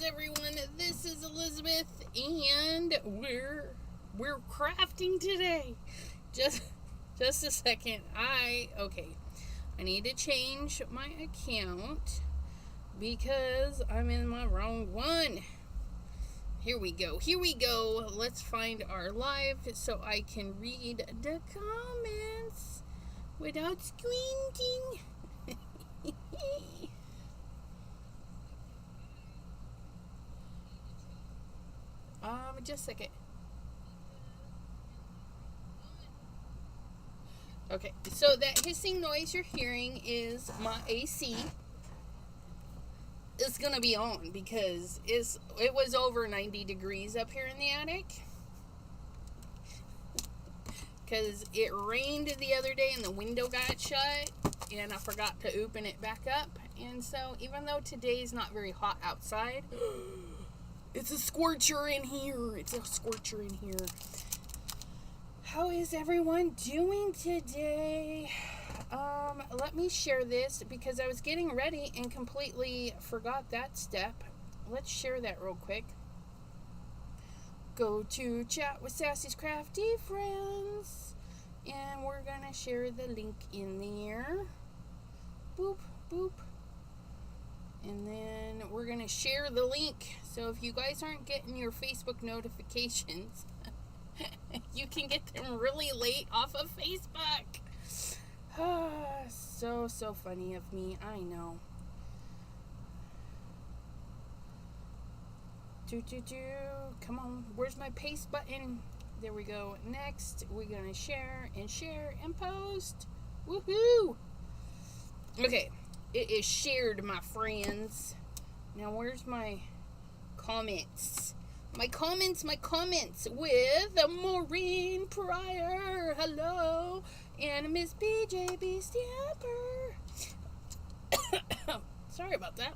everyone? This is Elizabeth, and we're crafting today. Just a second. I need to change my account because I'm in my wrong one. Here we go. Let's find our live so I can read the comments without squinting. Just a second. Okay, so that hissing noise you're hearing is my AC. It's gonna be on because it was over 90 degrees up here in the attic. Because it rained the other day and the window got shut and I forgot to open it back up. And so even though today's not very hot outside, it's a scorcher in here. How is everyone doing today? Let me share this because I was getting ready and completely forgot that step. Let's share that real quick. Go to chat with Sassy's Crafty Friends, and we're gonna share the link in there. Boop, boop. And then we're gonna share the link. So if you guys aren't getting your Facebook notifications, you can get them really late off of Facebook. So funny of me, I know. Come on, where's my paste button? There we go. Next, we're gonna share and post. Woohoo! Okay, it is shared, my friends. Now, where's my comments? My comments with Maureen Pryor. Hello. And Miss BJB Stamper. Sorry about that.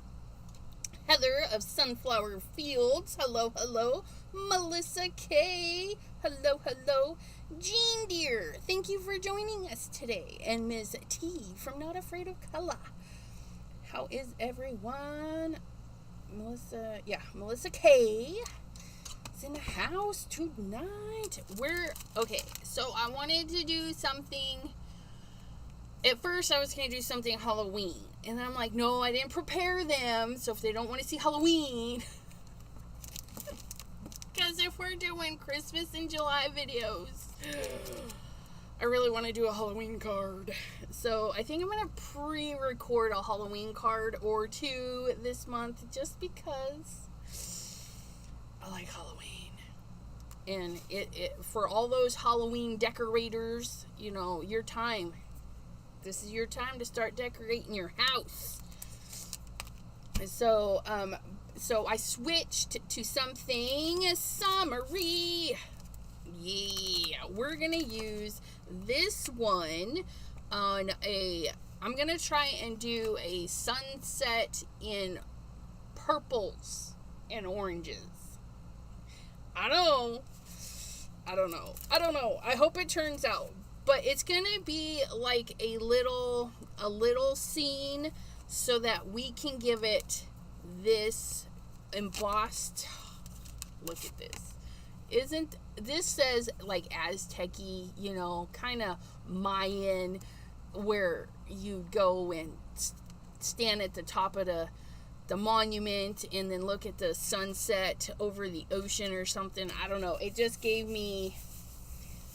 Heather of Sunflower Fields. Hello. Melissa K. Hello. Jean Deer. Thank you for joining us today. And Ms. T from Not Afraid of Color. How is everyone? Melissa K. in the house tonight. So I wanted to do something. At first I was going to do something Halloween, and then I'm like, no, I didn't prepare them, so if they don't want to see Halloween, because if we're doing Christmas in July videos, I really want to do a Halloween card. So I think I'm going to pre-record a Halloween card or two this month, just because I like Halloween. And it for all those Halloween decorators, your time. This is your time to start decorating your house. So I switched to something summery. Yeah, we're gonna use this one on I'm gonna try and do a sunset in purples and oranges. I don't know. I hope it turns out. But it's going to be like a little scene so that we can give it this embossed. Look at this. This says like Aztec-y, kind of Mayan, where you go and stand at the top of the monument and then look at the sunset over the ocean or something. I don't know. It just gave me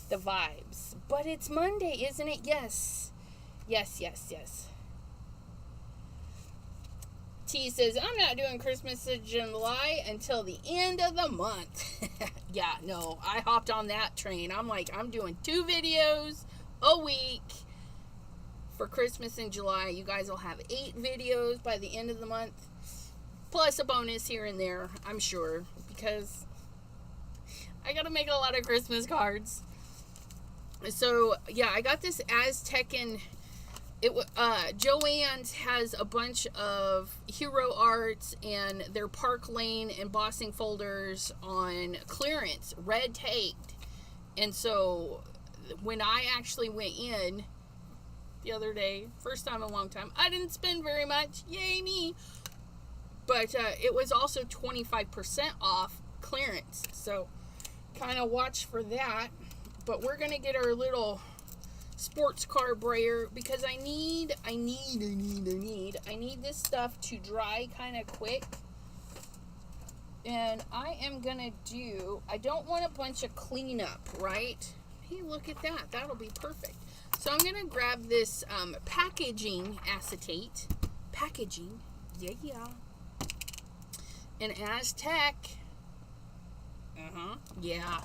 the vibes. But it's Monday, isn't it? Yes. T says, I'm not doing Christmas in July until the end of the month. Yeah, no, I hopped on that train. I'm like, I'm doing 2 videos a week for Christmas in July. You guys will have 8 videos by the end of the month. Plus a bonus here and there, I'm sure, because I gotta make a lot of Christmas cards. So, yeah, I got this Aztecan. Joann's has a bunch of hero arts and their Park Lane embossing folders on clearance, red taped. And so, when I actually went in the other day, first time in a long time, I didn't spend very much. Yay me! But it was also 25% off clearance. So kind of watch for that. But we're going to get our little sports car brayer because I need this stuff to dry kind of quick. And I am going to do, I don't want a bunch of cleanup, right? Hey, look at that. That'll be perfect. So I'm going to grab this packaging acetate. Packaging. Yeah. And Aztec. Yeah.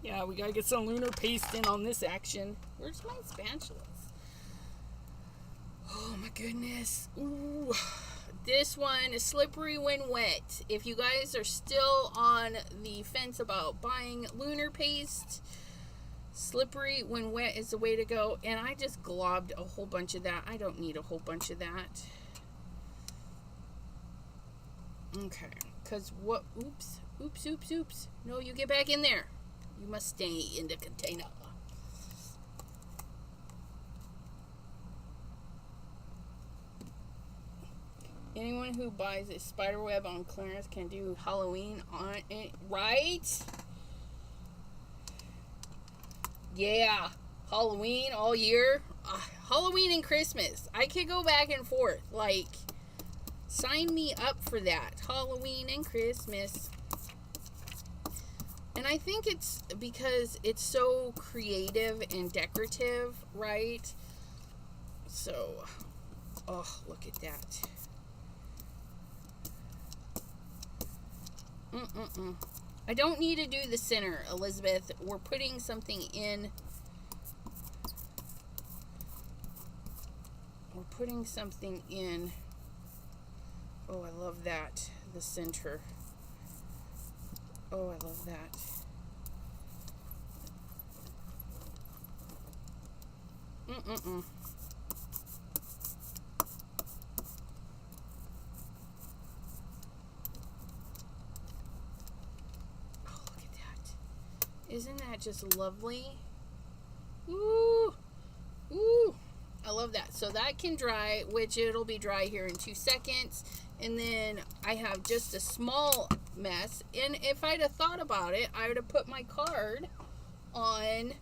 Yeah, we got to get some lunar paste in on this action. Where's my spatulas? Oh, my goodness. Ooh. This one is slippery when wet. If you guys are still on the fence about buying lunar paste, slippery when wet is the way to go. And I just globbed a whole bunch of that. I don't need a whole bunch of that. Okay. Because what? Oops. No, you get back in there. You must stay in the container. Anyone who buys a spider web on clearance can do Halloween on it, right? Yeah, Halloween all year. Halloween and Christmas. I could go back and forth. Like, sign me up for that. Halloween and Christmas. And I think it's because it's so creative and decorative, right? So, oh, look at that. I don't need to do the center, Elizabeth. We're putting something in. Oh, I love that. The center. Oh, I love that. Isn't that just lovely? Ooh. I love that. So that can dry, which it'll be dry here in 2 seconds. And then I have just a small mess. And if I'd have thought about it, I would have put my card on.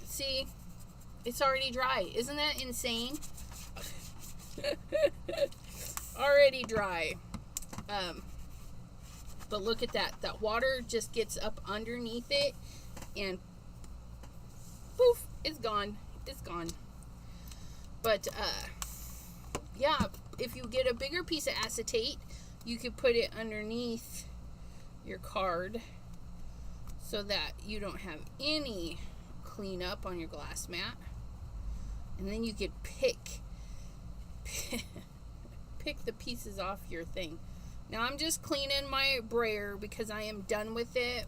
See, it's already dry. Isn't that insane? Already dry. But look at that. That water just gets up underneath it and poof, it's gone. It's gone. But, yeah, if you get a bigger piece of acetate, you could put it underneath your card so that you don't have any cleanup on your glass mat. And then you could pick the pieces off your thing. Now I'm just cleaning my brayer because I am done with it,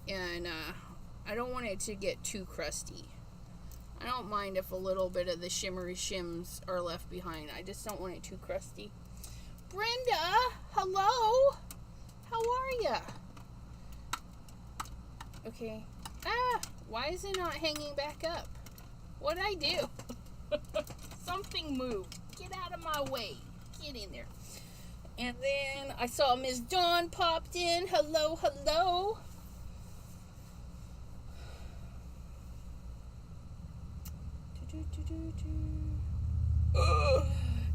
and I don't want it to get too crusty. I don't mind if a little bit of the shimmery shims are left behind. I just don't want it too crusty. Brenda, hello. How are ya? Okay. Why is it not hanging back up? What'd I do? Something moved. Get out of my way. Get in there. And then I saw Miss Dawn popped in. Hello.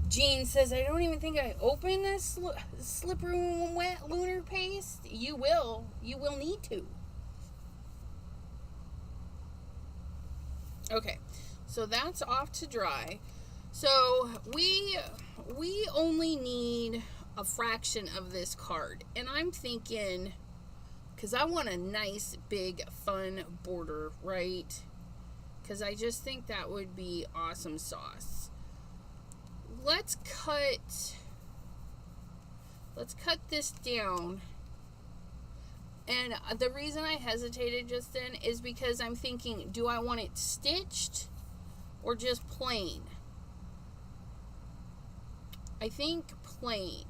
Jean says, I don't even think I opened this slippery when wet lunar paste. You will need to. Okay, so that's off to dry. So we only need a fraction of this card, and I'm thinking, because I want a nice big fun border, right? Because I just think that would be awesome sauce. Let's cut this down. And the reason I hesitated just then is because I'm thinking, do I want it stitched or just plain? I think plain.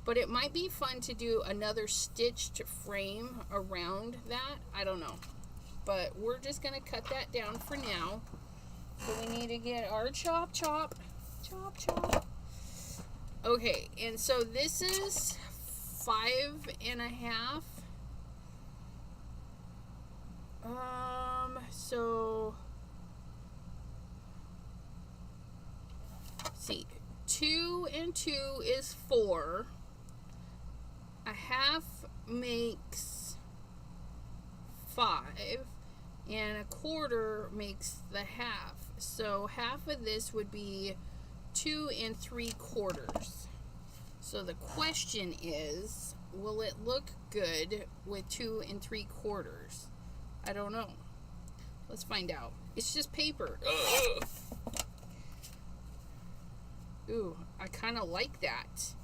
But it might be fun to do another stitched frame around that. I don't know. But we're just going to cut that down for now. So we need to get our chop. Okay, and so this is 5.5. So see, 2 and 2 is 4. A half makes 5, and a quarter makes the half. So half of this would be 2 3/4. So the question is, will it look good with 2 3/4? I don't know. Let's find out. It's just paper. Ugh. Ooh, I kind of like that.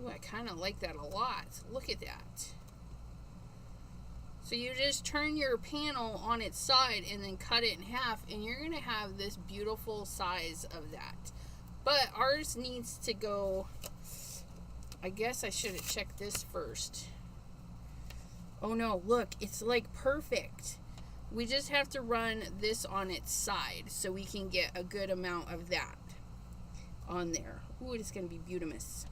Ooh, I kind of like that a lot. Look at that. So you just turn your panel on its side and then cut it in half, and you're going to have this beautiful size of that. But ours needs to go, I guess I should have checked this first. Oh no, look, it's like perfect. We just have to run this on its side so we can get a good amount of that on there. Ooh, it's going to be beautimous.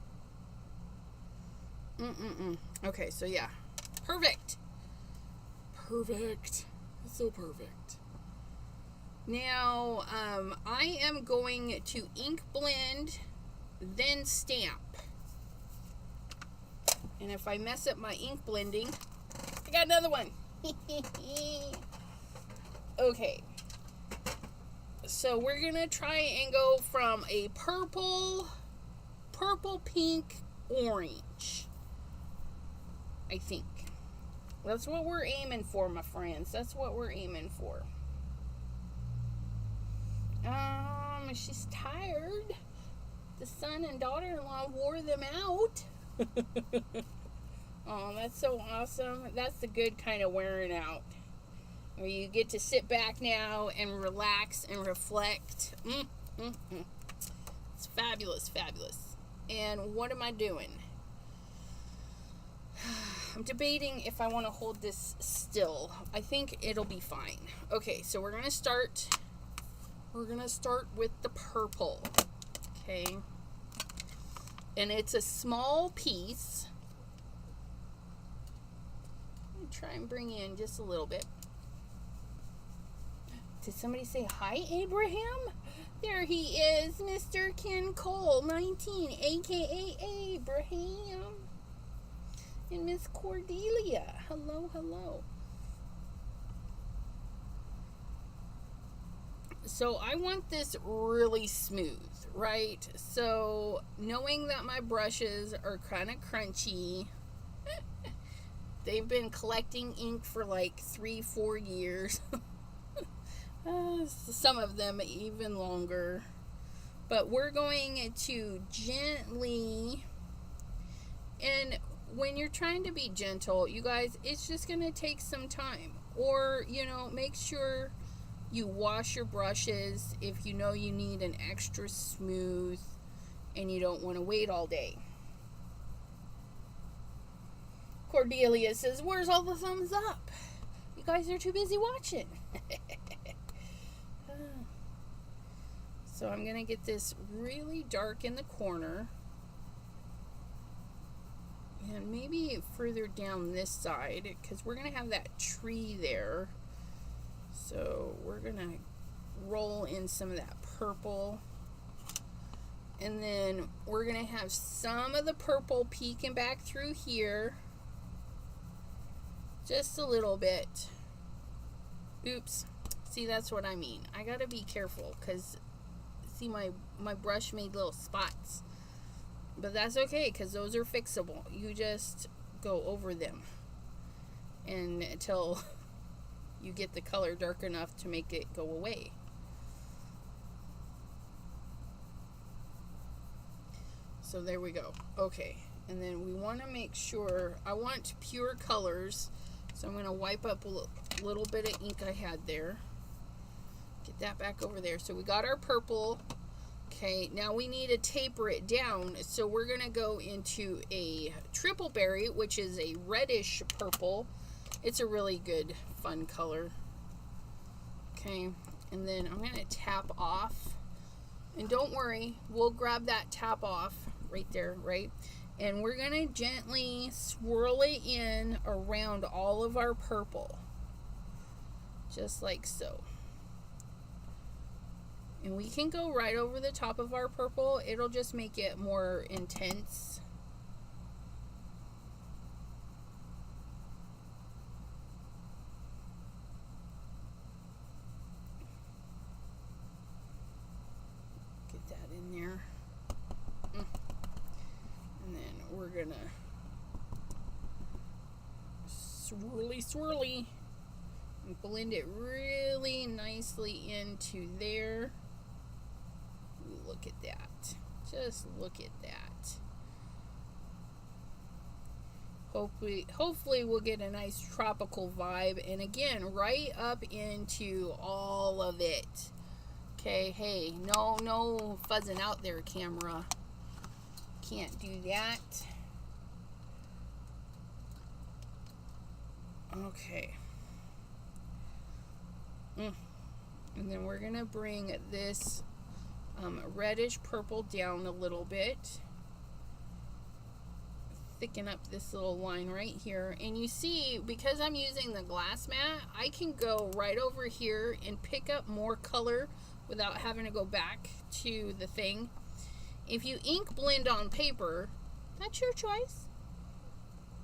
Okay, so yeah, perfect. Perfect. It's so perfect. Now, I am going to ink blend, then stamp. And if I mess up my ink blending, I got another one. Okay. So we're going to try and go from a purple, pink, orange. I think. That's what we're aiming for, my friends. That's what we're aiming for. She's tired. The son and daughter-in-law wore them out. Oh, that's so awesome. That's the good kind of wearing out. Where you get to sit back now and relax and reflect. It's fabulous, fabulous. And what am I doing? I'm debating if I want to hold this still. I think it'll be fine. Okay, so we're going to start with the purple. Okay. And it's a small piece. I'm going to try and bring in just a little bit. Did somebody say hi, Abraham? There he is, Mr. Ken Cole, 19, a.k.a. Abraham. And Miss Cordelia. Hello, hello. So I want this really smooth, right? So knowing that my brushes are kind of crunchy, they've been collecting ink for like 3-4 years. Some of them even longer. But we're going to gently, and when you're trying to be gentle, you guys, it's just going to take some time. Or, make sure you wash your brushes if you know you need an extra smooth and you don't want to wait all day. Cordelia says, where's all the thumbs up? You guys are too busy watching. So I'm going to get this really dark in the corner. And maybe further down this side, because we're going to have that tree there. So we're going to roll in some of that purple. And then we're going to have some of the purple peeking back through here. Just a little bit. Oops. See, that's what I mean. I got to be careful because, see, my brush made little spots. But that's okay, because those are fixable. You just go over them and until you get the color dark enough to make it go away. So there we go. Okay, and then we want to make sure, I want pure colors, so I'm going to wipe up a little bit of ink I had there. Get that back over there. So we got our purple. Okay, now we need to taper it down, so we're going to go into a triple berry, which is a reddish purple. It's a really good, fun color. Okay, And then I'm going to tap off. And don't worry, we'll grab that tap off right there, right? And we're going to gently swirl it in around all of our purple. Just like so. And we can go right over the top of our purple. It'll just make it more intense. Get that in there. And then we're gonna swirly and blend it really nicely into there. Ooh, look at that. Just look at that. Hopefully we'll get a nice tropical vibe, and again, right up into all of it. Okay, hey, no fuzzing out there, camera. Can't do that. Okay. And then we're gonna bring this reddish purple down a little bit. Thicken up this little line right here. And you see, because I'm using the glass mat, I can go right over here and pick up more color without having to go back to the thing. If you ink blend on paper, that's your choice.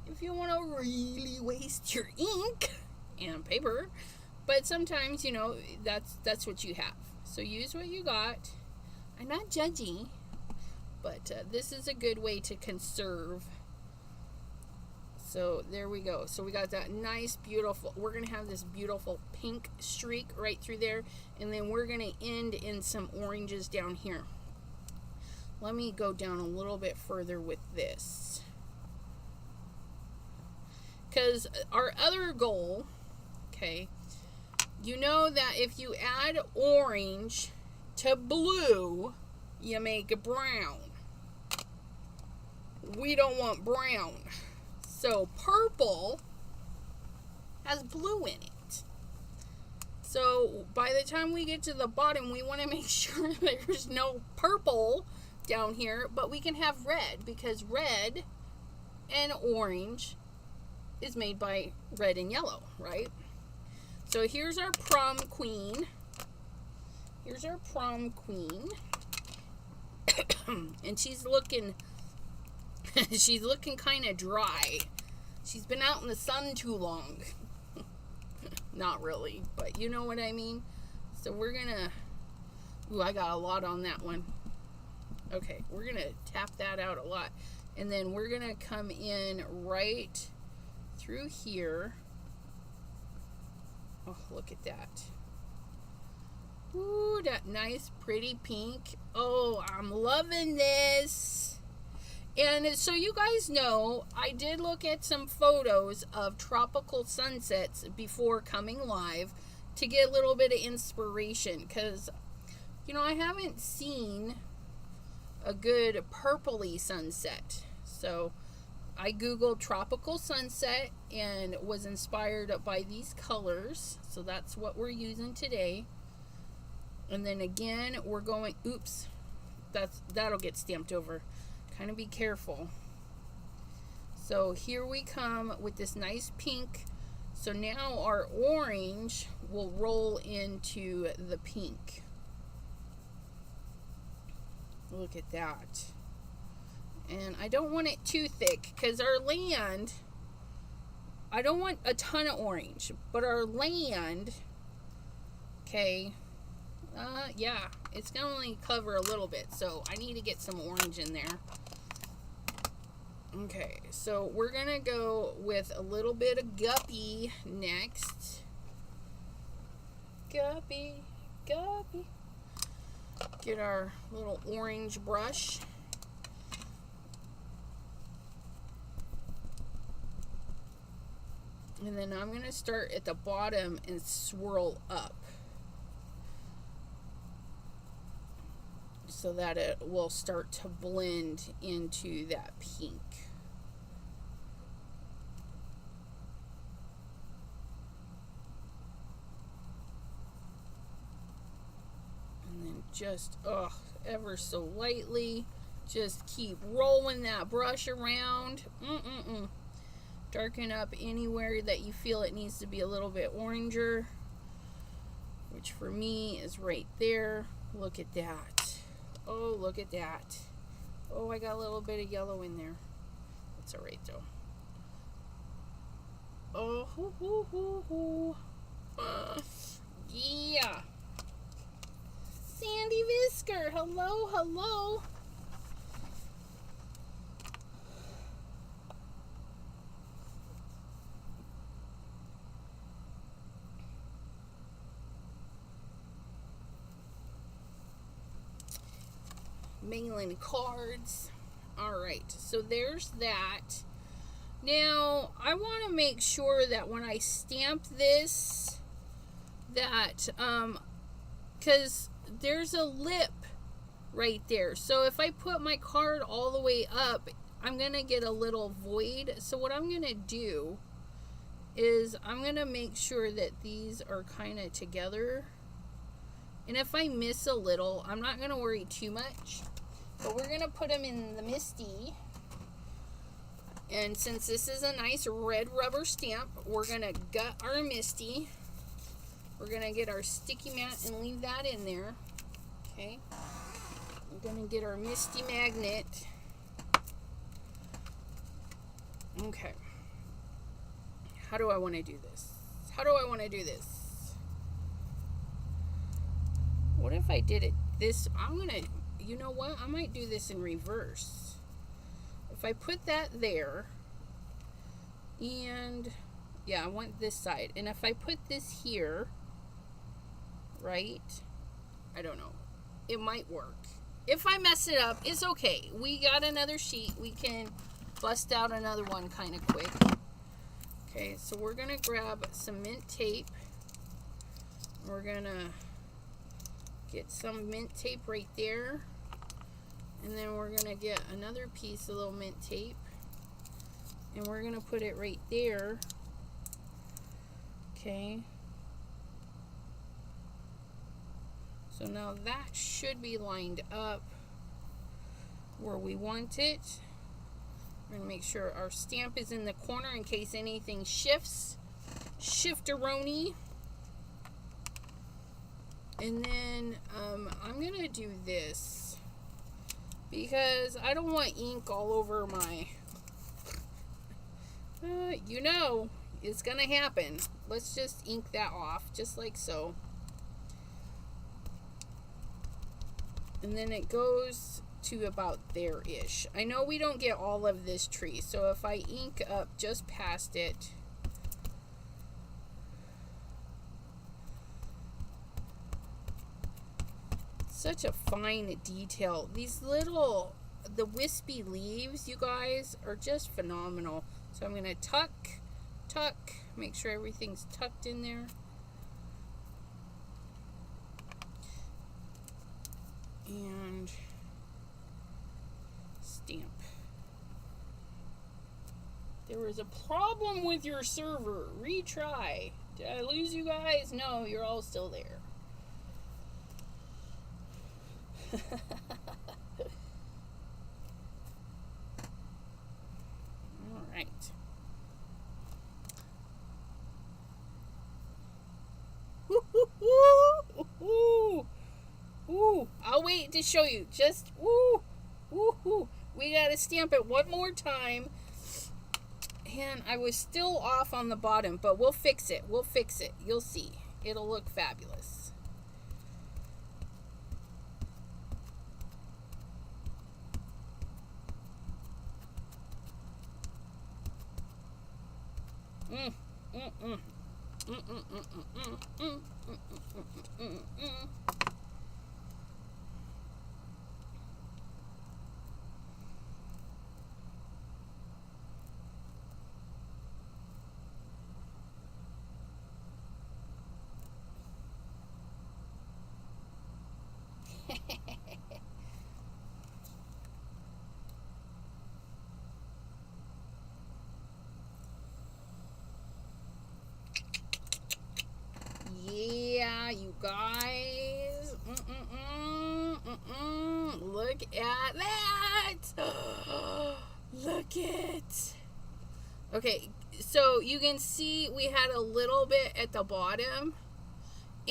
If you want to really waste your ink and paper, but sometimes, you know, that's what you have. So use what you got. I'm not judgy, but this is a good way to conserve. So there we go. So we got that nice, beautiful, we're going to have this beautiful pink streak right through there. And then we're going to end in some oranges down here. Let me go down a little bit further with this. Because our other goal, okay, you know that if you add orange to blue, you make a brown. We don't want brown. So purple has blue in it. So by the time we get to the bottom, we want to make sure there's no purple down here, but we can have red, because red and orange is made by red and yellow, right? So here's our prom queen. Here's our prom queen. And she's looking kind of dry. She's been out in the sun too long. Not really, but you know what I mean. So we're gonna, ooh, I got a lot on that one. Okay, we're gonna tap that out a lot, and then we're gonna come in right through here. Oh, look at that. Ooh, that nice pretty pink. Oh, I'm loving this. And so you guys know, I did look at some photos of tropical sunsets before coming live to get a little bit of inspiration, because, you know, I haven't seen a good purpley sunset. So I googled tropical sunset and was inspired by these colors. So that's what we're using today. And then again, we're going, oops, that'll get stamped over. Kind of be careful. So here we come with this nice pink. So now our orange will roll into the pink. Look at that. And I don't want it too thick, because our land, I don't want a ton of orange, but our land, okay, yeah, it's gonna only cover a little bit, so I need to get some orange in there. Okay, so we're gonna go with a little bit of guppy next. Guppy. Get our little orange brush. And then I'm going to start at the bottom and swirl up, so that it will start to blend into that pink. just, ever so lightly. Just keep rolling that brush around. Darken up anywhere that you feel it needs to be a little bit oranger, which for me is right there. Look at that. Oh, look at that. Oh, I got a little bit of yellow in there. That's all right though. Oh, hoo, hoo, hoo, hoo. Yeah. Sandy Whisker, hello, hello. Mailing cards. All right, so there's that. Now I want to make sure that when I stamp this, that because there's a lip right there, so if I put my card all the way up, I'm gonna get a little void. So what I'm gonna do is I'm gonna make sure that these are kind of together, and if I miss a little, I'm not gonna worry too much. But we're going to put them in the Misty. And since this is a nice red rubber stamp, we're going to gut our Misty. We're going to get our sticky mat and leave that in there. Okay. We're going to get our Misty magnet. Okay. How do I want to do this? How do I want to do this? What if I did it this? I'm going to... You know what? I might do this in reverse. If I put that there, and yeah, I want this side. And if I put this here, right? I don't know. It might work. If I mess it up, it's okay. We got another sheet. We can bust out another one kind of quick. Okay, so we're going to grab some mint tape. We're going to get some mint tape right there. And then we're going to get another piece of little mint tape. And we're going to put it right there. Okay. So now that should be lined up where we want it. We're going to make sure our stamp is in the corner in case anything shifts. Shift-a-roni. And then I'm going to do this because I don't want ink all over my, you know, it's going to happen. Let's just ink that off just like so. And then it goes to about there-ish. I know we don't get all of this tree, so if I ink up just past it, such a fine detail. These little, the wispy leaves, you guys, are just phenomenal. So I'm going to tuck, make sure everything's tucked in there. And stamp. There was a problem with your server. Retry. Did I lose you guys? No, you're all still there. All right. Ooh, I'll wait to show you. Just we gotta stamp it one more time. And I was still off on the bottom, but we'll fix it. We'll fix it. You'll see. It'll look fabulous. Yeah, you guys. Look at that. Look it. Okay, so you can see we had a little bit at the bottom.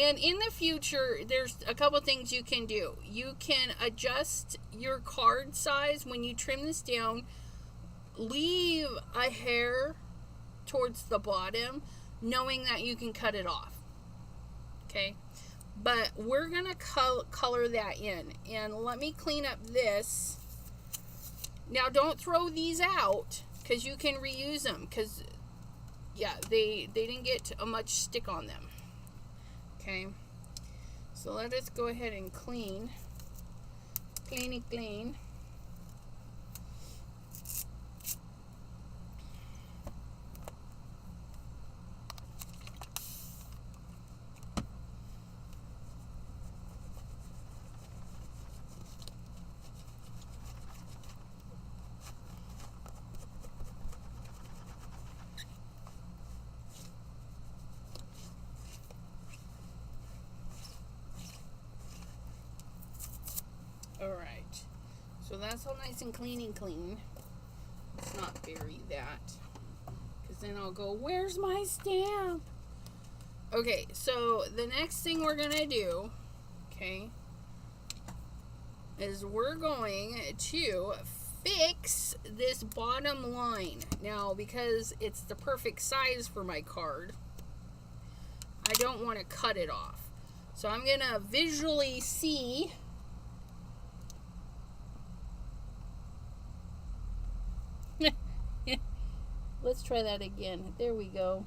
And in the future, there's a couple things you can do. You can adjust your card size when you trim this down. Leave a hair towards the bottom, knowing that you can cut it off. Okay? But we're going to color that in. And let me clean up this. Now, don't throw these out, because you can reuse them. Because, yeah, they didn't get much stick on them. Okay, so let us go ahead and clean. Clean. Alright, so that's all nice and clean. Let's not bury that, because then I'll go, where's my stamp? Okay, so the next thing we're going to do, okay, is we're going to fix this bottom line. Now, because it's the perfect size for my card, I don't want to cut it off. So I'm going to visually see. Let's try that again. There we go.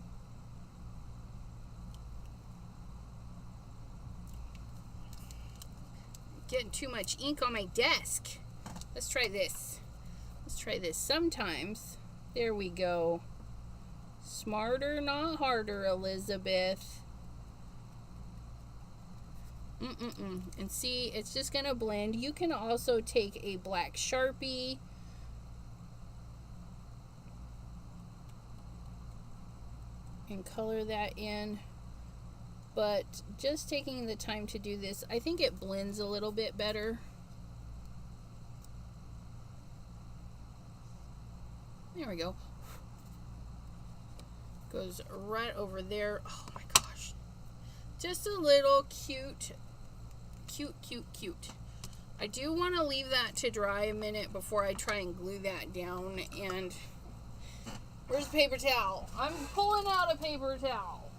Getting too much ink on my desk. Let's try this. Sometimes. There we go. Smarter, not harder, Elizabeth. And see, it's just going to blend. You can also take a black Sharpie and color that in, but just taking the time to do this, I think it blends a little bit better. There we go. Goes right over there. Oh my gosh, just a little cute. I do want to leave that to dry a minute before I try and glue that down. And where's the paper towel? I'm pulling out a paper towel.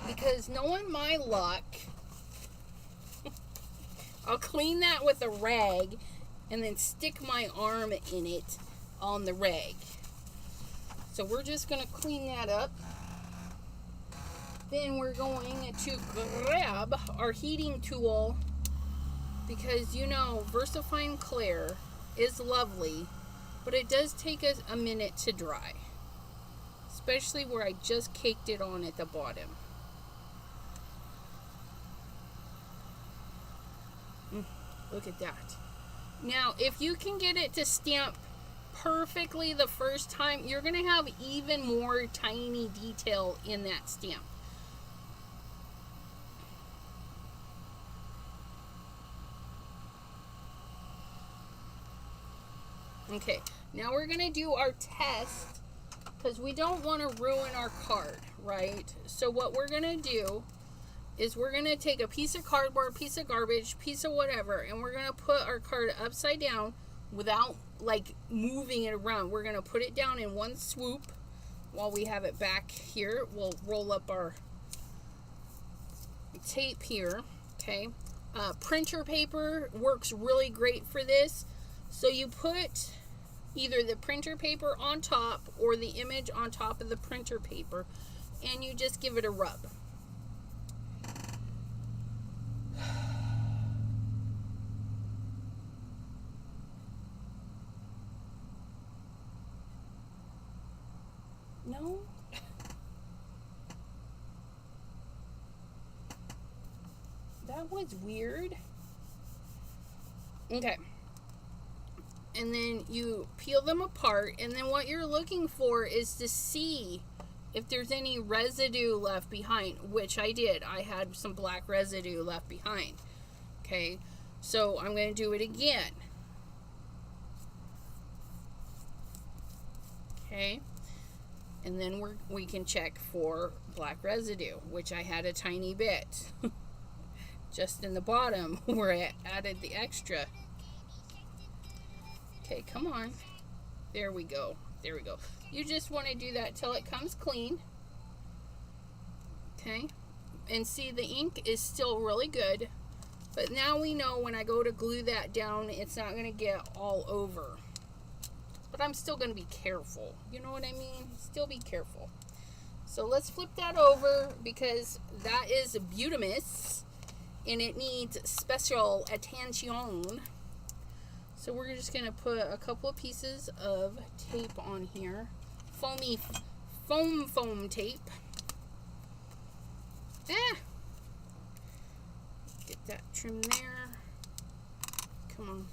Because knowing my luck, I'll clean that with a rag and then stick my arm in it on the rag. So we're just going to clean that up. Then we're going to grab our heating tool, because you know VersaFine Clear is lovely, but it does take us a minute to dry, especially where I just caked it on at the bottom. Look at that. Now, if you can get it to stamp perfectly the first time, you're going to have even more tiny detail in that stamp. Okay, now we're going to do our test, because we don't want to ruin our card, right? So what we're going to do is we're going to take a piece of cardboard, piece of garbage, piece of whatever, and we're going to put our card upside down without like moving it around. We're going to put it down in one swoop while we have it back here. We'll roll up our tape here, okay? Printer paper works really great for this. So you put either the printer paper on top or the image on top of the printer paper, and you just give it a rub. No? That was weird. Okay. And then you peel them apart, and then what you're looking for is to see if there's any residue left behind, which I did. I had some black residue left behind. Okay. So I'm going to do it again. Okay. And then we can check for black residue, which I had a tiny bit. Just in the bottom where I added the extra. Okay, come on. There we go. There we go. You just want to do that till it comes clean. Okay. And see, the ink is still really good. But now we know when I go to glue that down, it's not going to get all over. But I'm still going to be careful. You know what I mean? Still be careful. So let's flip that over because that is Butamus and it needs special attention. So we're just going to put a couple of pieces of tape on here. Foam tape. Get that trim there. Come on.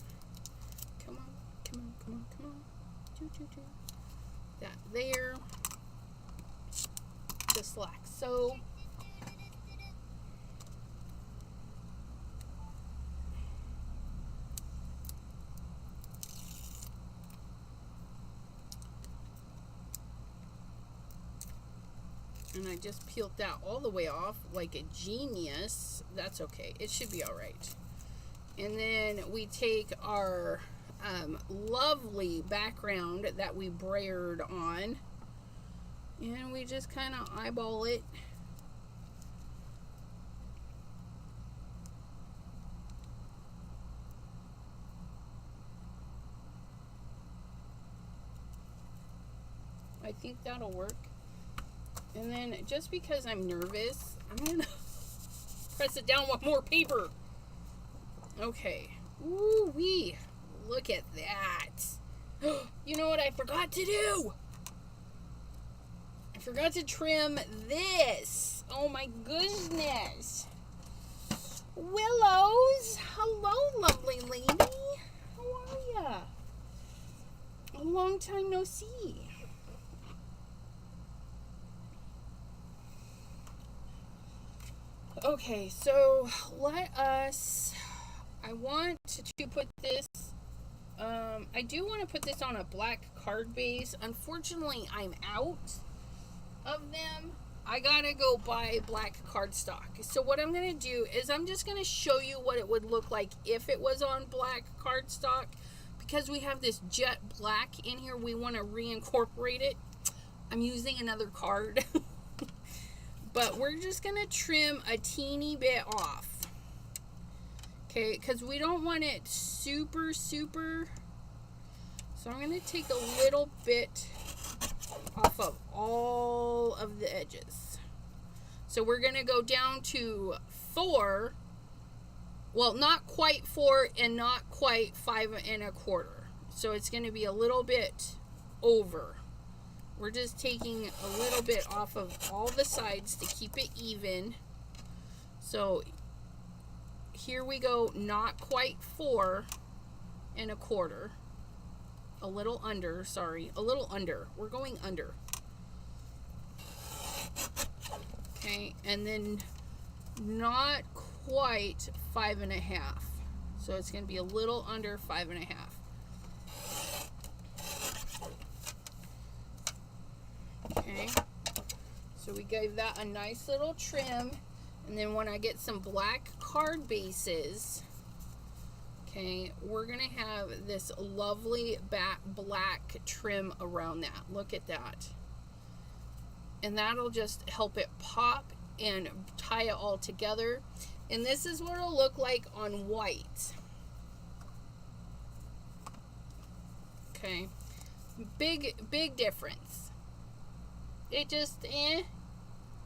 Come on. Come on. Come on. Come on. That there. Just like so. And I just peeled that all the way off like a genius. That's okay. It should be all right. And then we take our lovely background that we brayered on. And we just kind of eyeball it. I think that'll work. And then just because I'm nervous, I'm going to press it down with more paper. Okay. Ooh-wee. Look at that. You know what I forgot to do? I forgot to trim this. Oh my goodness. Willows. Hello, lovely lady. How are ya? A long time no see. Okay, so I want to put this, I do want to put this on a black card base. Unfortunately, I'm out of them. I gotta go buy black cardstock. So what I'm gonna do is I'm just gonna show you what it would look like if it was on black cardstock. Because we have this jet black in here, we want to reincorporate it. I'm using another card. But we're just going to trim a teeny bit off. Okay, because we don't want it super. So I'm going to take a little bit off of all of the edges. So we're going to go down to 4. Well, not quite 4 and not quite 5 1/4. So it's going to be a little bit over. We're just taking a little bit off of all the sides to keep it even. So here we go, not quite 4 1/4. A little under, sorry, a little under. We're going under. Okay, and then not quite 5 1/2. So it's going to be a little under 5 1/2. Okay, so we gave that a nice little trim, and then when I get some black card bases, okay, we're gonna have this lovely black trim around that. Look at that, and that'll just help it pop and tie it all together. And this is what it'll look like on white. Okay, big difference. It just,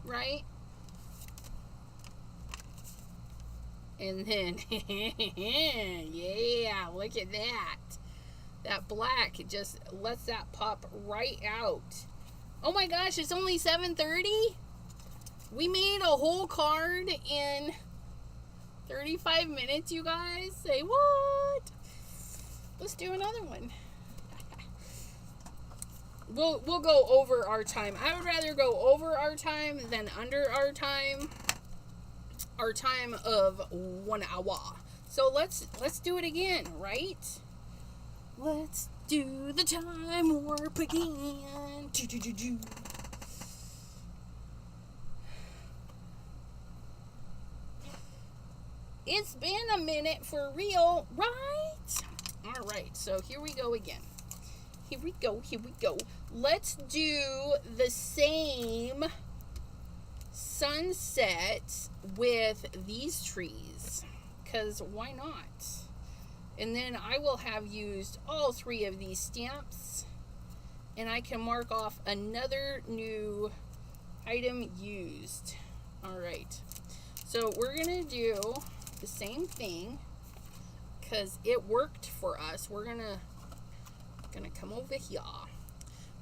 right? And then, yeah, look at that. That black just lets that pop right out. Oh my gosh, it's only 7:30? We made a whole card in 35 minutes, you guys. Say what? Let's do another one. We'll go over our time. I would rather go over our time than under our time. Our time of 1 hour. So let's do it again, right? Let's do the time warp again. It's been a minute for real, right? All right, so here we go again. Here we go. Let's do the same sunset with these trees, because why not? And then I will have used all 3 of these stamps, and I can mark off another new item used. All right, so we're gonna do the same thing because it worked for us. We're gonna come over here.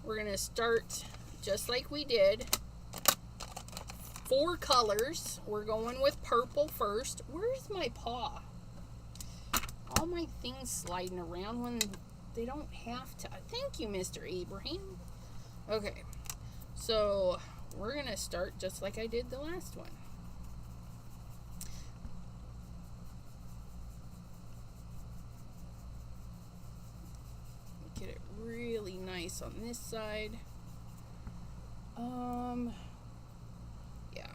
We're gonna start just like we did. 4 colors. We're going with purple first. Where's my paw? All my things sliding around when they don't have to. Thank you, Mr. Abraham. Okay, so we're gonna start just like I did the last one. Get it really nice on this side. Yeah.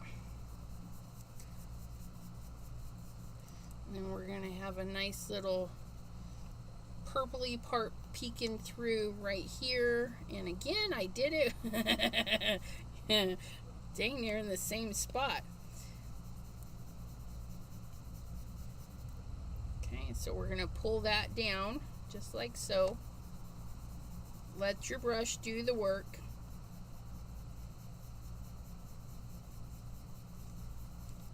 And then we're gonna have a nice little purpley part peeking through right here. And again, I did it dang near in the same spot. Okay, so we're gonna pull that down just like so. Let your brush do the work.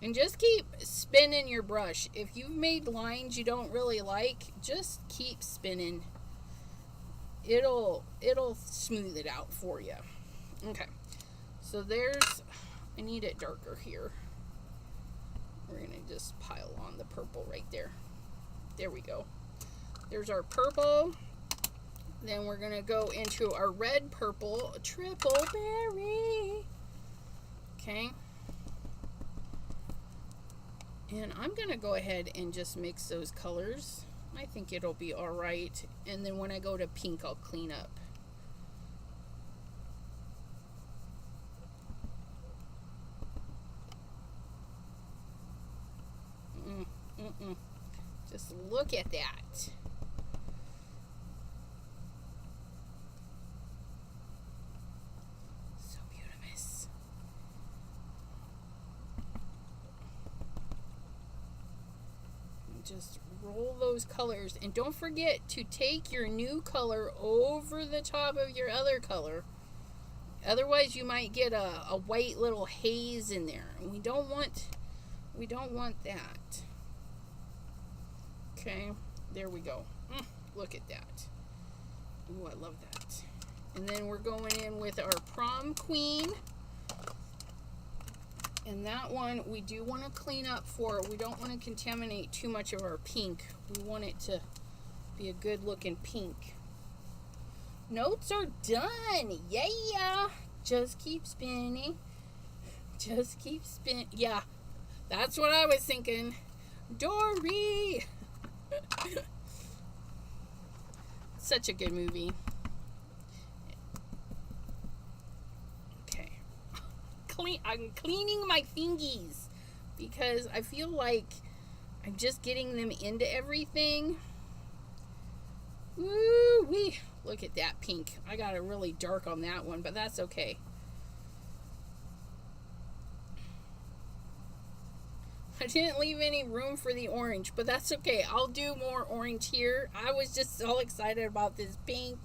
And just keep spinning your brush. If you've made lines you don't really like, just keep spinning. It'll smooth it out for you. Okay. So I need it darker here. We're going to just pile on the purple right there. There we go. There's our purple. Then we're going to go into our red, purple, triple berry. Okay. And I'm going to go ahead and just mix those colors. I think it'll be all right. And then when I go to pink, I'll clean up. Just look at that. So beautiful. Just roll those colors, and don't forget to take your new color over the top of your other color. Otherwise you might get a white little haze in there, and we don't want that. Okay, there we go. Look at that. Ooh, I love that. And then we're going in with our prom queen. And that one we do want to clean up for. We don't want to contaminate too much of our pink. We want it to be a good looking pink. Notes are done. Yeah. Just keep spinning. Just keep spinning. Yeah. That's what I was thinking. Dory. Such a good movie. I'm cleaning my fingies because I feel like I'm just getting them into everything. Woo-wee. Look at that pink. I got it really dark on that one, but that's okay. I didn't leave any room for the orange, but that's okay. I'll do more orange here. I was just so excited about this pink.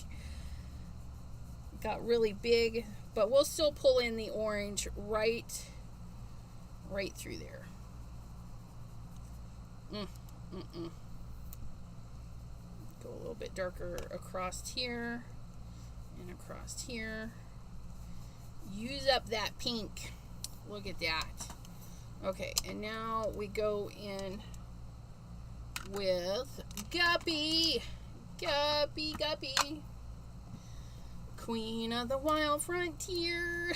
It got really big. But we'll still pull in the orange right through there. Go a little bit darker across here and across here. Use up that pink. Look at that. Okay, and now we go in with Guppy. Guppy. Queen of the Wild Frontier.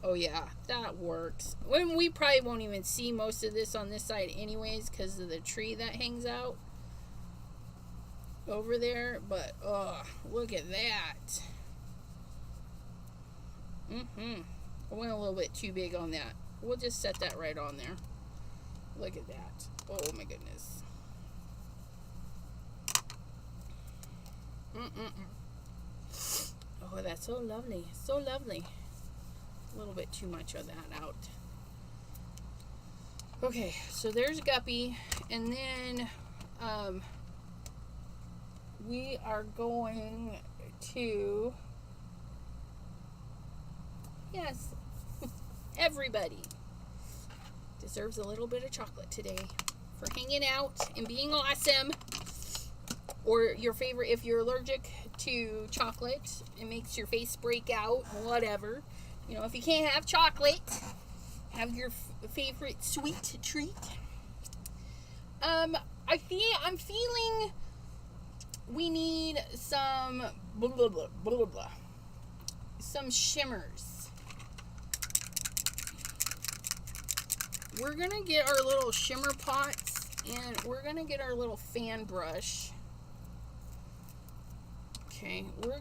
Oh yeah, that works. When we probably won't even see most of this on this side anyways because of the tree that hangs out over there. But oh, look at that. I went a little bit too big on that. We'll just set that right on there. Look at that. Oh my goodness. Oh, that's so lovely. So lovely. A little bit too much of that out. Okay, so there's Guppy. And then we are going to... Yes, everybody deserves a little bit of chocolate today for hanging out and being awesome. Or your favorite, if you're allergic to chocolate, it makes your face break out, whatever. You know, if you can't have chocolate, have your favorite sweet treat. I'm feeling we need some blah, blah, blah, blah, blah, some shimmers. We're going to get our little shimmer pots and we're going to get our little fan brush. Okay, we're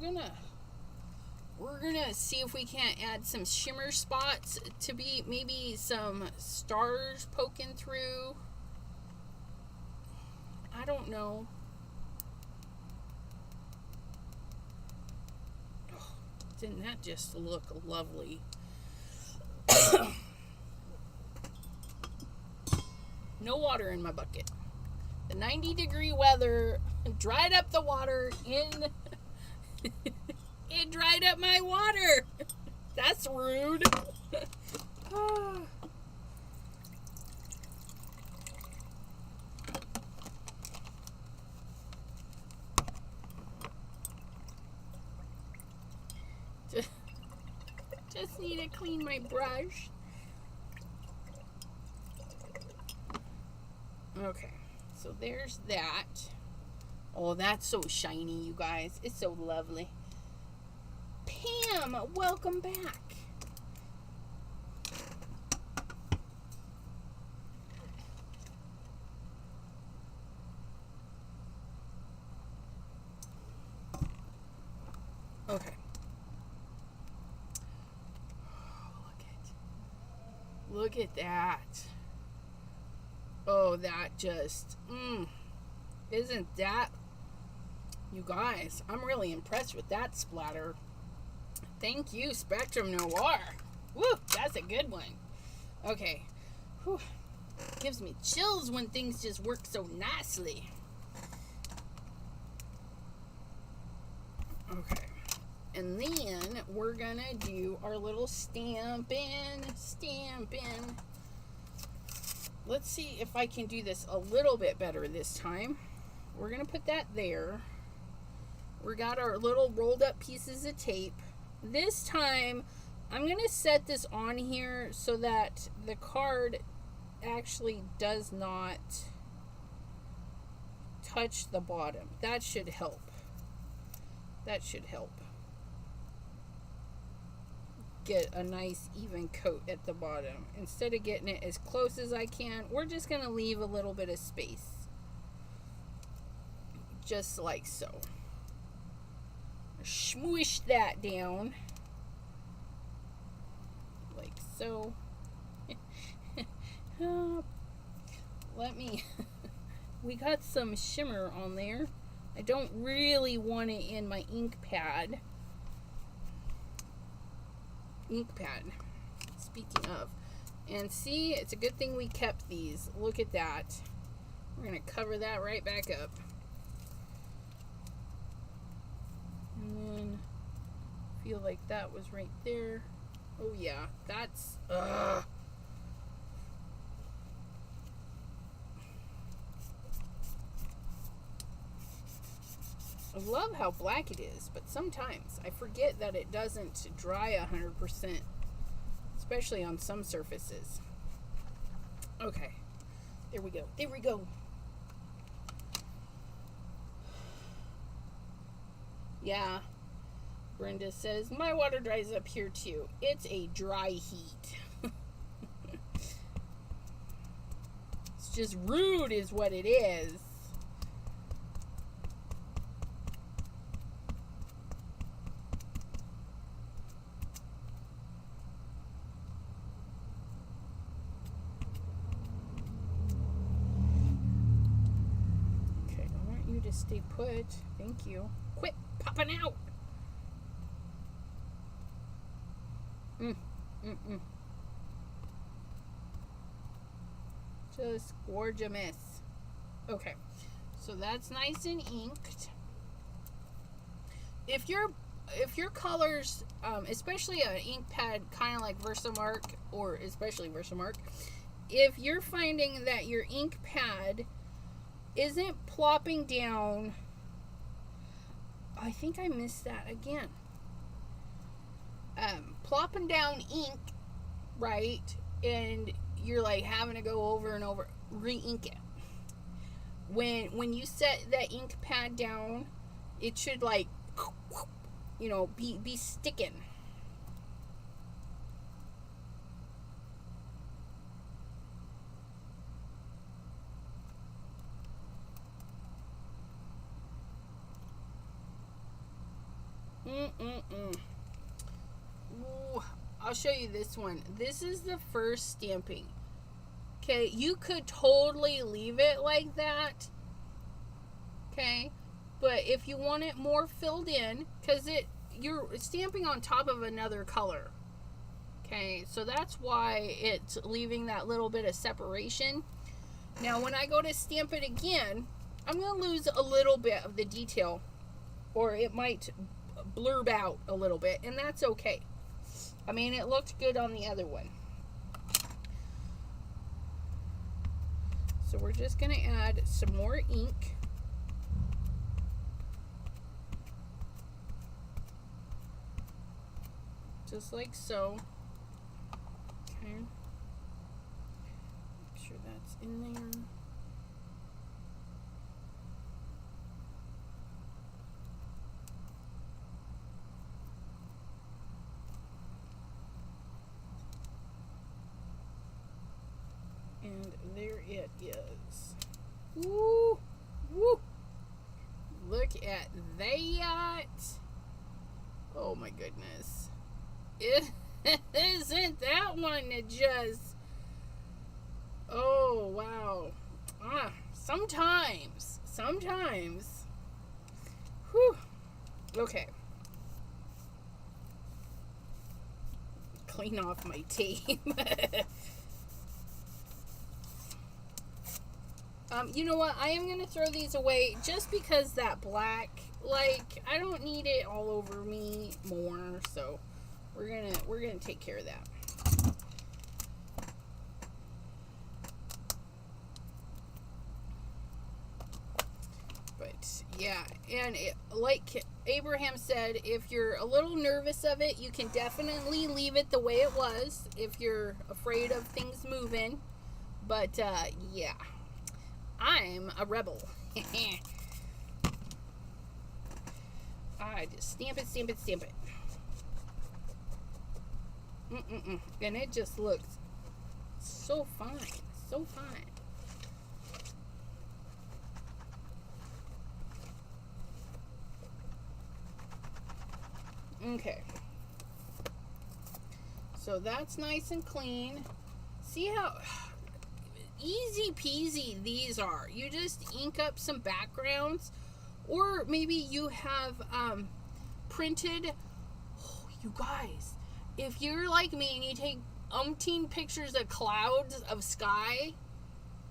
gonna see if we can't add some shimmer spots to be maybe some stars poking through. I don't know. Oh, didn't that just look lovely? No water in my bucket. The 90-degree weather dried up the water in... It dried up my water. That's rude. Just need to clean my brush. Okay, so there's that. Oh, that's so shiny, you guys. It's so lovely. Pam, welcome back. Okay. Look at that. Oh, that just, isn't that, you guys, I'm really impressed with that splatter. Thank you, Spectrum Noir. Woo, that's a good one. Okay. Whew. Gives me chills when things just work so nicely. Okay. And then we're gonna do our little stamping. Let's see if I can do this a little bit better this time. We're gonna put that there. We got our little rolled up pieces of tape. This time, I'm going to set this on here so that the card actually does not touch the bottom. That should help. That should help get a nice even coat at the bottom. Instead of getting it as close as I can, we're just going to leave a little bit of space. Just like so. Smoosh that down like so. Let me we got some shimmer on there. I don't really want it in my ink pad. Speaking of, and see, it's a good thing we kept these. Look at that. We're gonna cover that right back up. And then feel like that was right there. Oh yeah, that's I love how black it is, but sometimes I forget that it doesn't dry 100%, especially on some surfaces. Okay, there we go. There we go. Yeah, Brenda says, my water dries up here too. It's a dry heat. It's just rude is what it is. Okay, I want you to stay put. Thank you. Quit popping out. Just gorgeous. Okay, so that's nice and inked. If your colors, especially an ink pad kind of like Versamark, or especially Versamark, if you're finding that your ink pad isn't plopping down, I think I missed that again. Plopping down ink, right, and you're like having to go over and over, re-ink it. When you set that ink pad down, it should, like, you know, be sticking. Ooh, I'll show you this one. This is the first stamping. Okay, you could totally leave it like that. Okay, but if you want it more filled in, because you're stamping on top of another color. Okay, so that's why it's leaving that little bit of separation. Now, when I go to stamp it again, I'm going to lose a little bit of the detail, or it might blurb out a little bit, and that's okay. I mean, it looked good on the other one. So we're just going to add some more ink. Just like so. Okay. Make sure that's in there. And there it is. Woo! Woo! Look at that. Oh my goodness. Isn't that one just... Oh, wow. Sometimes. Whew. Okay. Clean off my tape. You know what? I am going to throw these away just because that black, like, I don't need it all over me more, so we're gonna take care of that. But yeah, and like Abraham said, if you're a little nervous of it, you can definitely leave it the way it was if you're afraid of things moving. But yeah, I'm a rebel. I just stamp it. And it just looks so fine. Okay. So that's nice and clean. See how easy peasy these are. You just ink up some backgrounds, or maybe you have printed. Oh, you guys, if you're like me and you take umpteen pictures of clouds of sky,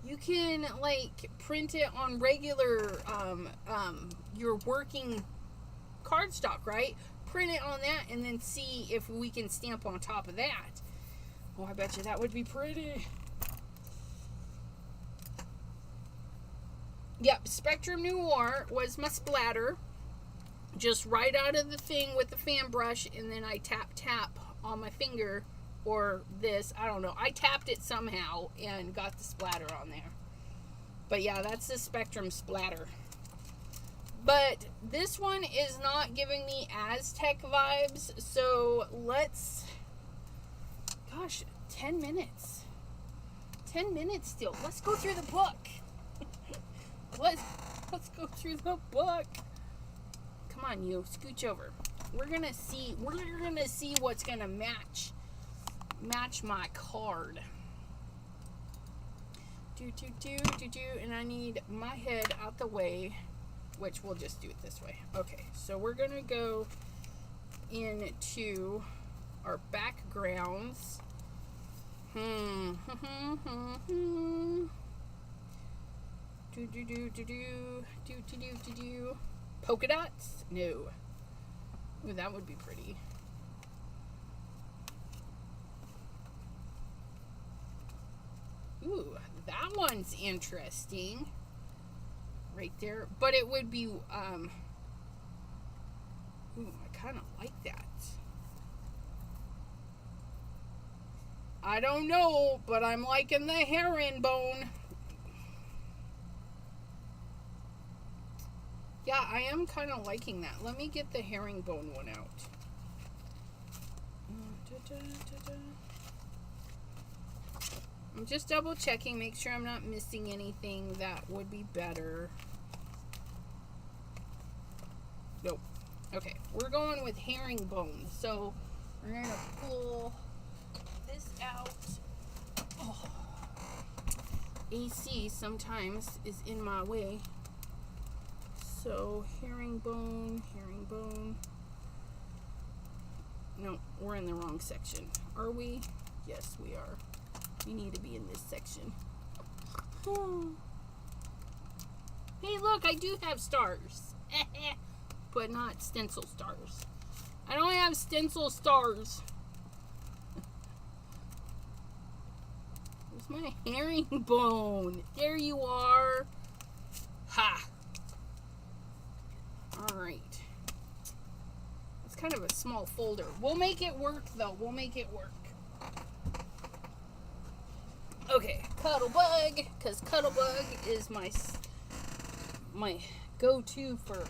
you can like print it on regular your working cardstock, right? Print it on that and then see if we can stamp on top of that. Oh, I bet you that would be pretty. Yep, Spectrum Noir was my splatter. Just right out of the thing with the fan brush, and then I tap on my finger, or this, I don't know. I tapped it somehow and got the splatter on there. But yeah, that's the Spectrum splatter. But this one is not giving me Aztec vibes, so let's, gosh, 10 minutes. 10 minutes still. Let's go through the book. Let's go through the book. Come on, you, scooch over. We're gonna see what's gonna match my card. And I need my head out the way, which we'll just do it this way. Okay, so we're gonna go into our backgrounds. Polka dots? No. Ooh, that would be pretty. Ooh, that one's interesting. Right there. But it would be, ooh, I kind of like that. I don't know, but I'm liking the herringbone. Yeah, I am kind of liking that. Let me get the herringbone one out. I'm just double checking, make sure I'm not missing anything that would be better. Nope. Okay, we're going with herringbone. So we're going to pull this out. Oh. AC sometimes is in my way. So herringbone. No, we're in the wrong section. Are we? Yes, we are. We need to be in this section. Oh. Hey, look, I do have stars. But not stencil stars. I don't have stencil stars. Where's my herringbone? There you are. Ha! Alright. It's kind of a small folder. We'll make it work, though. We'll make it work. Okay, Cuttlebug, because Cuttlebug is my go-to for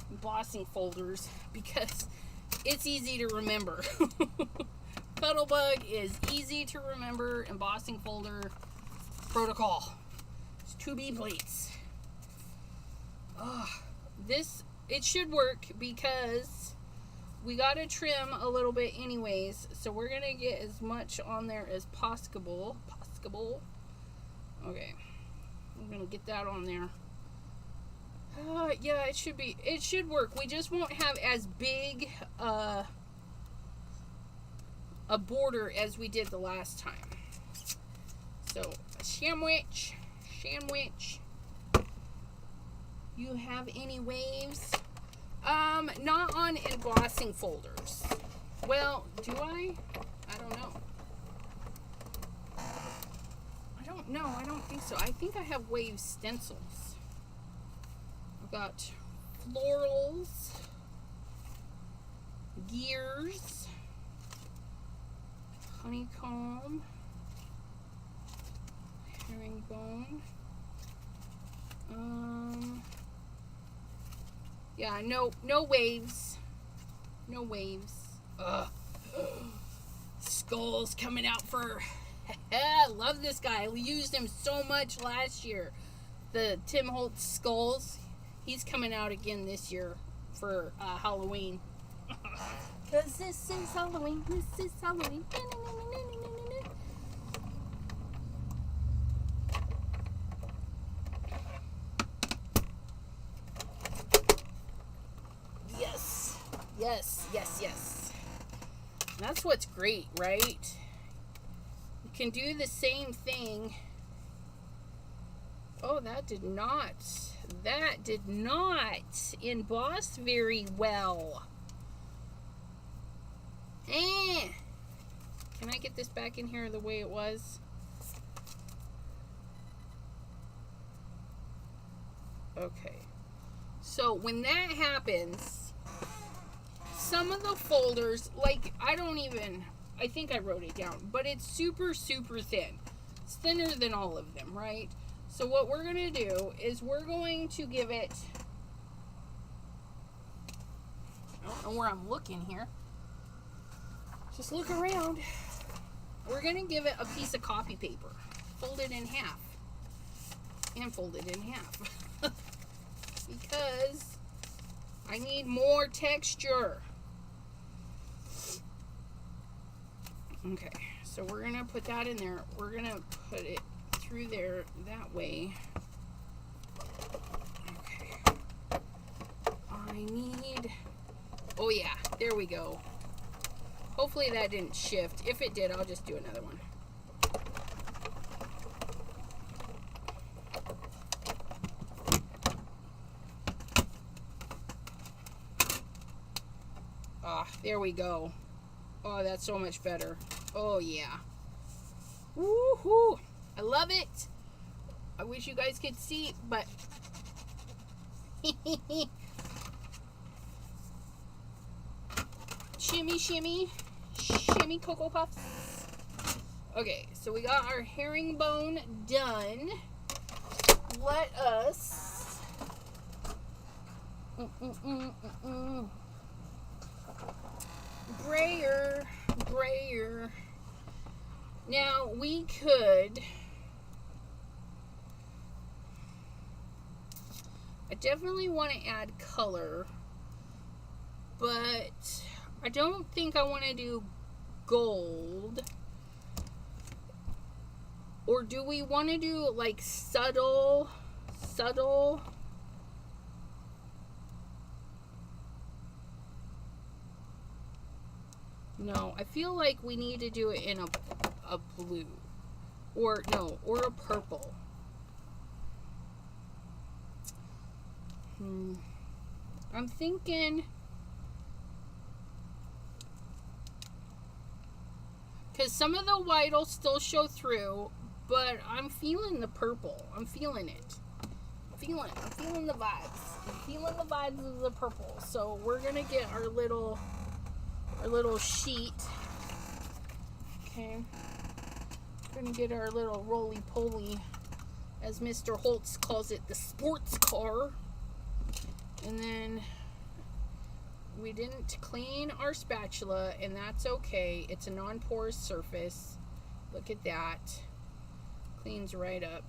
embossing folders, because it's easy to remember. Cuttlebug is easy to remember embossing folder protocol. It's 2B plates. It should work because we gotta trim a little bit anyways, so we're gonna get as much on there as possible. Okay, I'm gonna get that on there. Yeah, it should work. We just won't have as big a border as we did the last time. So, sandwich. You have any waves? Not on embossing folders. Well, do I? I don't know. I don't think so. I think I have wave stencils. I've got florals, gears, honeycomb, herringbone. Yeah, no waves. No waves. Ugh. Skulls coming out for... Love this guy. We used him so much last year. The Tim Holtz skulls. He's coming out again this year for Halloween. Because this is Halloween. Yes. That's what's great, right? You can do the same thing. Oh, that did not emboss very well. Can I get this back in here the way it was? Okay. So when that happens, some of the folders, like, I think I wrote it down, but it's super, super thin. It's thinner than all of them, right? So what we're going to do is we're going to give it don't know where I'm looking here. Just look around. We're going to give it a piece of copy paper. Fold it in half. And fold it in half. Because I need more texture. Okay, so we're going to put that in there. We're going to put it through there that way. Okay. I need... Oh yeah, there we go. Hopefully that didn't shift. If it did, I'll just do another one. Ah, there we go. Oh, that's so much better. Oh yeah. Woohoo! I love it. I wish you guys could see, but shimmy, shimmy, shimmy Cocoa Puffs. Okay, so we got our herringbone done. Let us brayer. Now we could. I definitely want to add color, but I don't think I want to do gold. Or do we want to do like subtle? No, I feel like we need to do it in a blue. Or no, or a purple. I'm thinking, because some of the white will still show through, but I'm feeling the purple. I'm feeling it. I'm feeling the vibes. I'm feeling the vibes of the purple. So we're gonna get our little sheet. Okay. We're gonna get our little roly-poly, as Mr. Holtz calls it, the sports car. And then we didn't clean our spatula, and that's okay. It's a non-porous surface. Look at that. Cleans right up.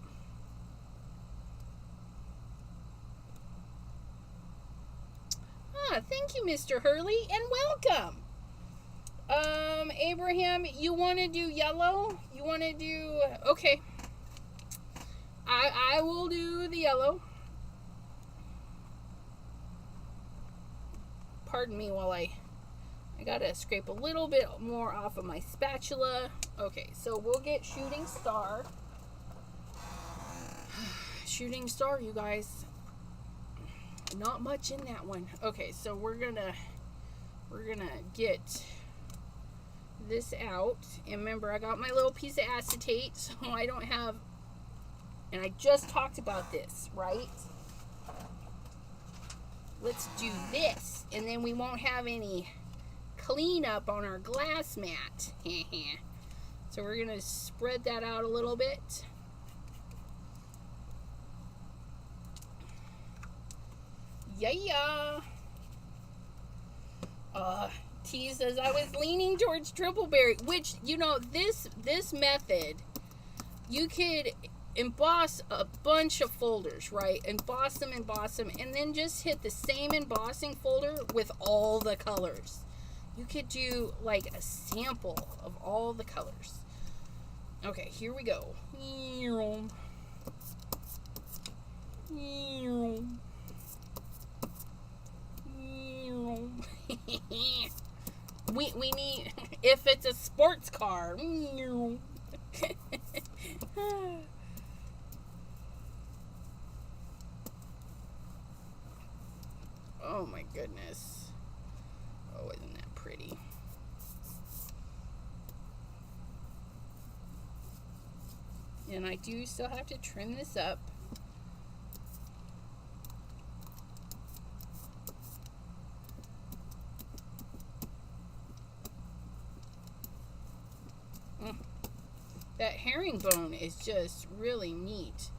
Ah, thank you, Mr. Hurley, and welcome. Abraham, you want to do yellow? You want to do... Okay. I will do the yellow. Pardon me while I gotta scrape a little bit more off of my spatula. Okay, so we'll get Shooting Star. Shooting Star, you guys. Not much in that one. Okay, so we're gonna get this out. And remember, I got my little piece of acetate, so I don't have, and I just talked about this, right? Let's do this, and then we won't have any cleanup on our glass mat. So we're going to spread that out a little bit. Yeah. T says, I was leaning towards Tripleberry, which, you know, this method, you could emboss a bunch of folders, right? Emboss them, and then just hit the same embossing folder with all the colors. You could do like a sample of all the colors. Okay, here we go. We need, if it's a sports car. Oh my goodness. Oh, isn't that pretty? And I do still have to trim this up. That herringbone is just really neat.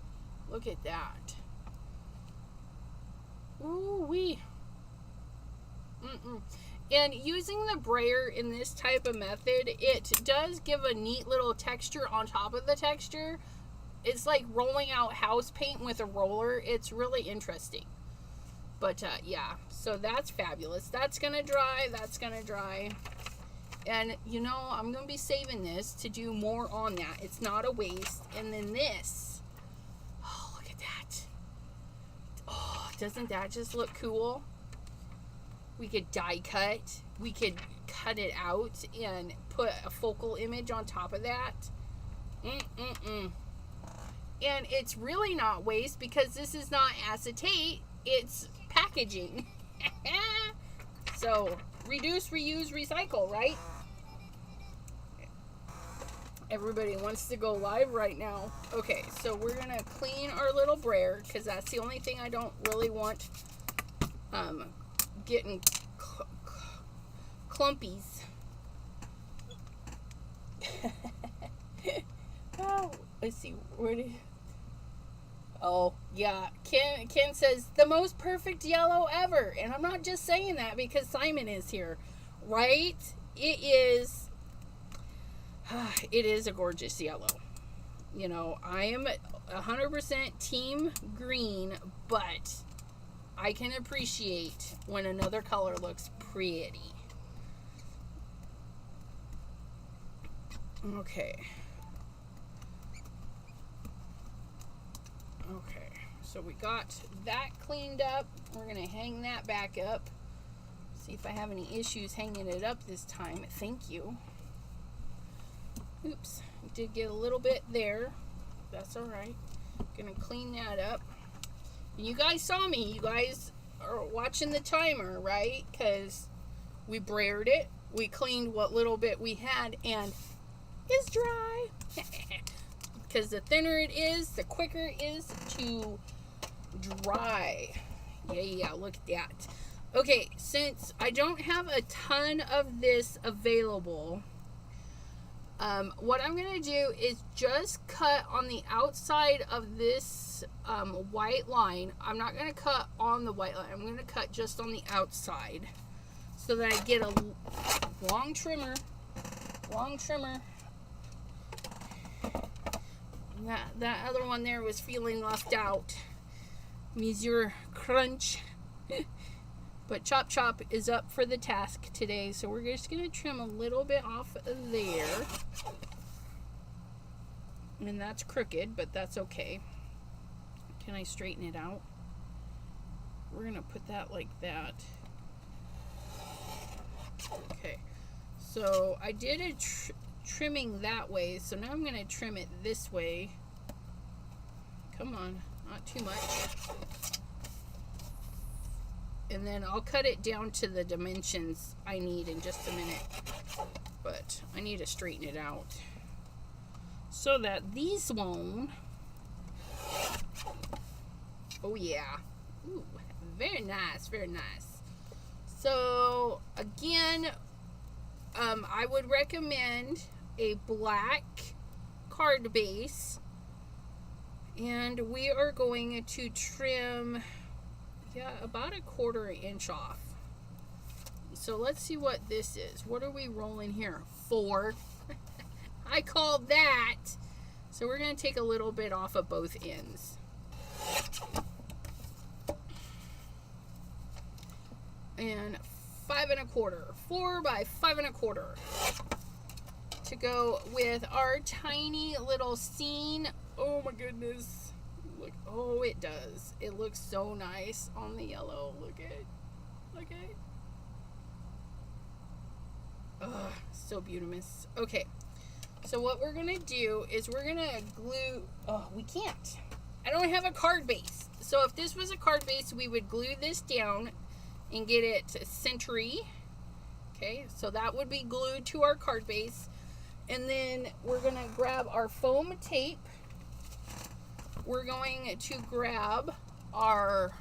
Look at that. Ooh wee. And using the brayer in this type of method, it does give a neat little texture on top of the texture. It's like rolling out house paint with a roller. It's really interesting. But yeah, so that's fabulous. That's gonna dry. That's gonna dry. And you know, I'm gonna be saving this to do more on that. It's not a waste. And then this. Oh, look at that. Oh, doesn't that just look cool? We could die cut. We could cut it out and put a focal image on top of that. And it's really not waste because this is not acetate. It's packaging. So, reduce, reuse, recycle, right? Everybody wants to go live right now. Okay, so we're going to clean our little brayer because that's the only thing I don't really want getting clumpies. Oh, let's see. Where did... Oh, yeah. Ken says, the most perfect yellow ever. And I'm not just saying that because Simon is here. Right? It is a gorgeous yellow. You know, I am 100% team green, but I can appreciate when another color looks pretty. Okay. Okay, so we got that cleaned up. We're going to hang that back up. See if I have any issues hanging it up this time. Thank you. Oops, I did get a little bit there. That's all right. Going to clean that up. And you guys saw me. You guys are watching the timer, right? Because we brayered it. We cleaned what little bit we had, and it's dry. Because the thinner it is, the quicker it is to dry. Yeah, look at that. Okay, since I don't have a ton of this available, what I'm going to do is just cut on the outside of this white line. I'm not going to cut on the white line. I'm going to cut just on the outside so that I get a long trimmer. That other one there was feeling left out. Monsieur Crunch. But Chop Chop is up for the task today, so we're just going to trim a little bit off there. And that's crooked, but that's okay. Can I straighten it out? We're going to put that like that. Okay. So I did a trimming that way, so now I'm going to trim it this way. Come on, not too much. And then I'll cut it down to the dimensions I need in just a minute. But I need to straighten it out so that these won't. Oh yeah. Ooh, very nice, very nice. So again, I would recommend a black card base, and we are going to trim about a 1/4 inch off. So let's see what this is. What are we rolling here? 4. I called that. So we're going to take a little bit off of both ends. And 5 1/4. 4 by 5 1/4. To go with our tiny little scene. Oh my goodness. Look, oh, it does. It looks so nice on the yellow. Look at it. Look at it. Oh, so beautiful. Okay. So what we're going to do is we're going to glue. Oh, we can't. I don't have a card base. So if this was a card base, we would glue this down and get it centery. Okay. So that would be glued to our card base. And then we're going to grab our foam tape. We're going to grab our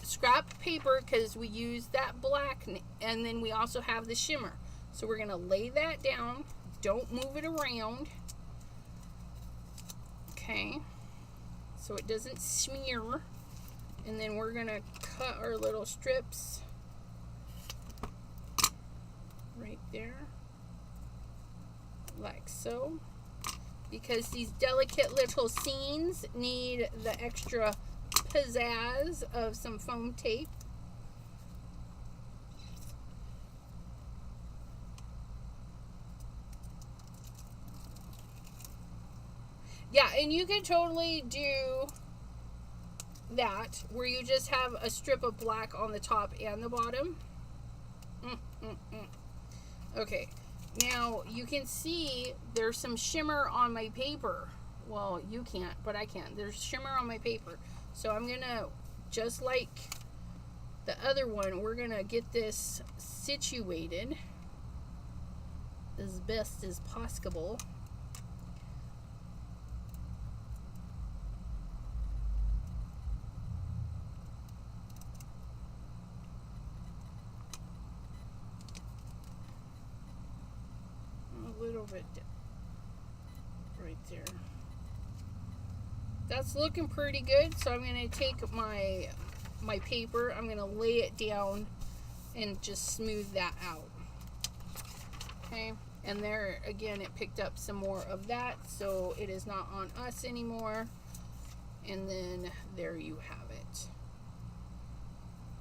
scrap paper because we use that black, and then we also have the shimmer. So we're going to lay that down. Don't move it around. Okay. So it doesn't smear. And then we're going to cut our little strips right there, like so, because these delicate little scenes need the extra pizzazz of some foam tape. Yeah, and you can totally do that where you just have a strip of black on the top and the bottom. Okay, now you can see there's some shimmer on my paper. Well, you can't, but I can. There's shimmer on my paper. So I'm gonna, just like the other one, we're gonna get this situated as best as possible. A little bit right there. That's looking pretty good. So I'm going to take my paper, I'm going to lay it down and just smooth that out. Okay, and there again it picked up some more of that, so it is not on us anymore. And then there you have it.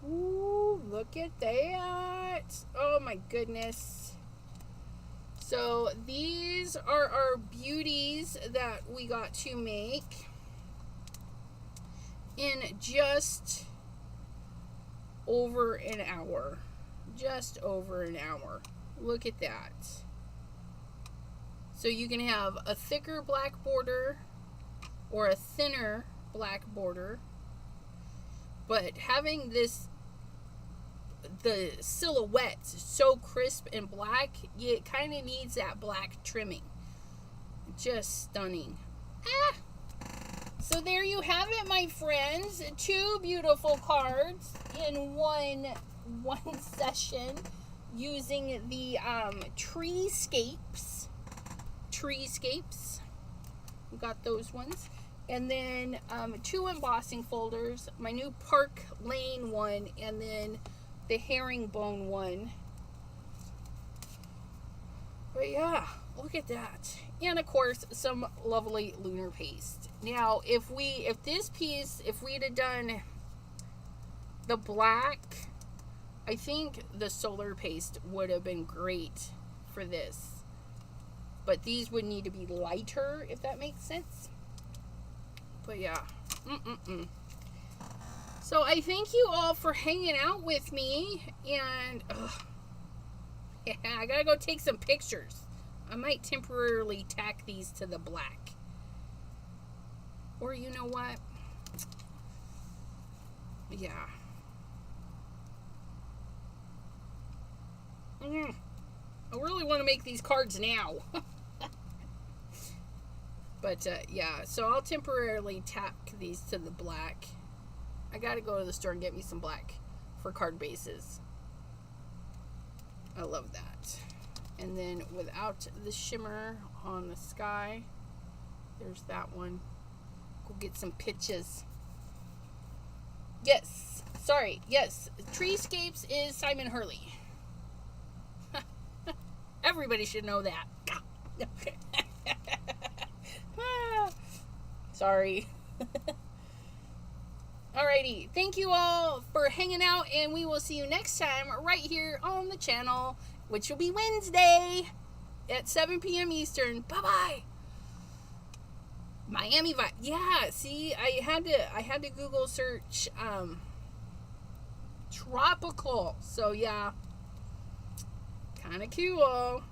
Ooh, look at that. Oh my goodness. So these are our beauties that we got to make in just over an hour. Just over an hour. Look at that. So you can have a thicker black border or a thinner black border, but having this, the silhouette so crisp and black, it kind of needs that black trimming. Just stunning. So there you have it, my friends. 2 beautiful cards in one session using the treescapes. We got those ones. And then 2 embossing folders, my new Park Lane one, and then the herringbone one. But yeah, look at that. And of course, some lovely lunar paste. Now, if this piece, if we'd have done the black, I think the solar paste would have been great for this. But these would need to be lighter, if that makes sense. But yeah. So I thank you all for hanging out with me. And yeah, I gotta go take some pictures. I might temporarily tack these to the black. Or you know what? Yeah. I really want to make these cards now. But yeah, so I'll temporarily tack these to the black. I gotta go to the store and get me some black for card bases. I love that. And then without the shimmer on the sky, there's that one. Go get some pictures. Yes, sorry, yes, Treescapes is Simon Hurley. Everybody should know that. Sorry. Alrighty, thank you all for hanging out, and we will see you next time right here on the channel, which will be Wednesday at 7 p.m. Eastern. Bye-bye. Miami vibe. Yeah, see, I had to Google search tropical. So yeah, kind of cool.